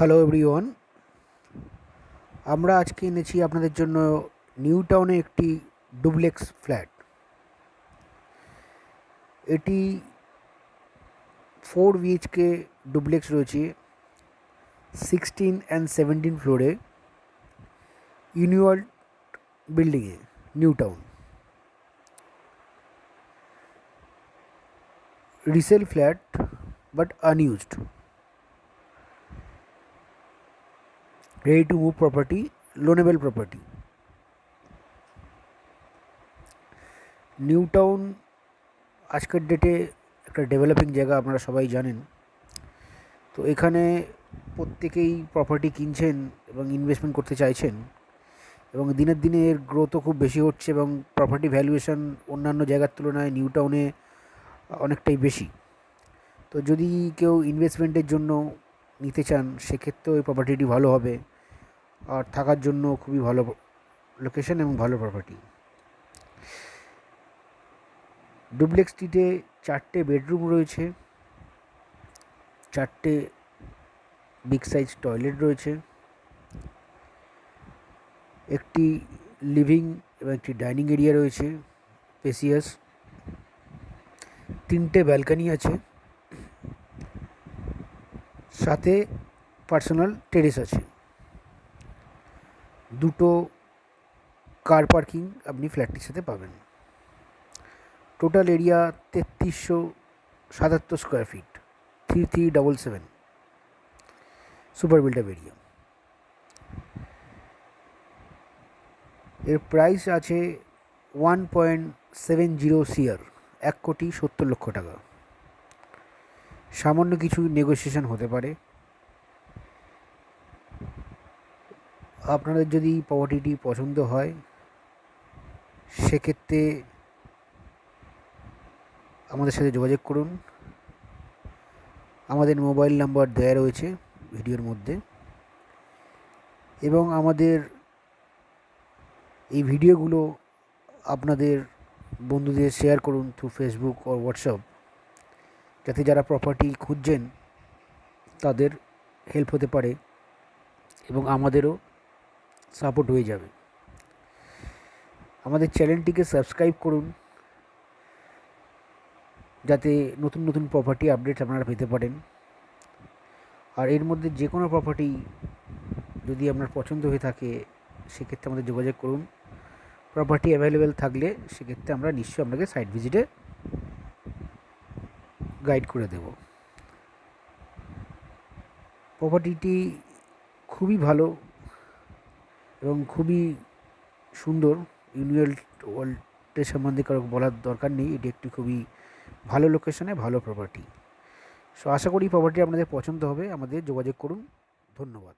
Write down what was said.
Hello everyone, আমরা আজকে এনেছি আপনাদের জন্য নিউ টাউনে একটি ডুপ্লেক্স ফ্ল্যাট। এটি 4 বিএইচকে ডুপ্লেক্স রয়েছে 16 অ্যান্ড 17 ফ্লোরে, ইউনিওয়ার্ল্ড বিল্ডিংয়ে, New Town. Resale flat but unused, ready to move property, loanable property. New Town আজকের ডেটে একটা ডেভেলপিং জায়গা, আপনারা সবাই জানেন। তো এখানে প্রত্যেকেই প্রপার্টি কিনছেন এবং ইনভেস্টমেন্ট করতে চাইছেন, এবং দিনের দিনে এর গ্রোথও খুব বেশি হচ্ছে এবং প্রপার্টি ভ্যালুয়েশন অন্যান্য জায়গার তুলনায় নিউ টাউনে অনেকটাই বেশি। তো যদি কেউ ইনভেস্টমেন্টের জন্য নিতে চান, সেক্ষেত্রেও এই প্রপার্টিটি ভালো হবে, আর থাকার জন্য খুবই ভালো লোকেশন এবং ভালো প্রপার্টি। ডুপ্লেক্সটিতে 4টে বেডরুম রয়েছে, 4টে বিগ সাইজ টয়লেট রয়েছে, একটি লিভিং এবং একটি ডাইনিং এরিয়া রয়েছে স্পেসিয়াস, 3টে ব্যালকনি আছে, সাথে পার্সোনাল টেরেস আছে, 2টো কার পার্কিং আপনি ফ্ল্যাটটির সাথে পাবেন। Total area 3377 square feet, 3377 super built-up area. এর প্রাইস আছে 1.70 CR, 1,70,00,000 টাকা। সামান্য কিছু নেগোসিয়েশন হতে পারে। আপনাদের যদি প্রপার্টিটি পছন্দ হয়, সেক্ষেত্রে আমাদের সাথে যোগাযোগ করুন। আমাদের মোবাইল নাম্বার দেওয়া রয়েছে ভিডিওর মধ্যে, এবং আমাদের এই ভিডিওগুলো আপনাদের বন্ধুদের শেয়ার করুন থ্রু ফেসবুক ও হোয়াটসঅ্যাপ, যাতে যারা প্রপার্টি খুঁজছেন তাদের হেল্প হতে পারে এবং আমাদেরও সাপোর্ট হয়ে যাবে। আমাদের চ্যানেলটিকে সাবস্ক্রাইব করুন, যাতে নতুন নতুন প্রপার্টি আপডেট আপনারা পেতে পারেন। আর এর মধ্যে যে কোনো প্রপার্টি যদি আপনার পছন্দ হয়ে থাকে, সেক্ষেত্রে আমাদের যোগাযোগ করুন। প্রপার্টি অ্যাভেলেবেল থাকলে সেক্ষেত্রে আমরা নিশ্চয়ই আপনাকে সাইট ভিজিটে গাইড করে দেব। প্রপার্টিটি খুবই ভালো এবং খুবই সুন্দর। ইউনিওয়ার্ল্ডের সম্বন্ধে কারো বলার দরকার নেই, এটি একটি খুবই ভালো লোকেশনে ভালো প্রপার্টি। সো আশা করি প্রপার্টি আপনাদের পছন্দ হবে। আমাদের যোগাযোগ করুন। ধন্যবাদ।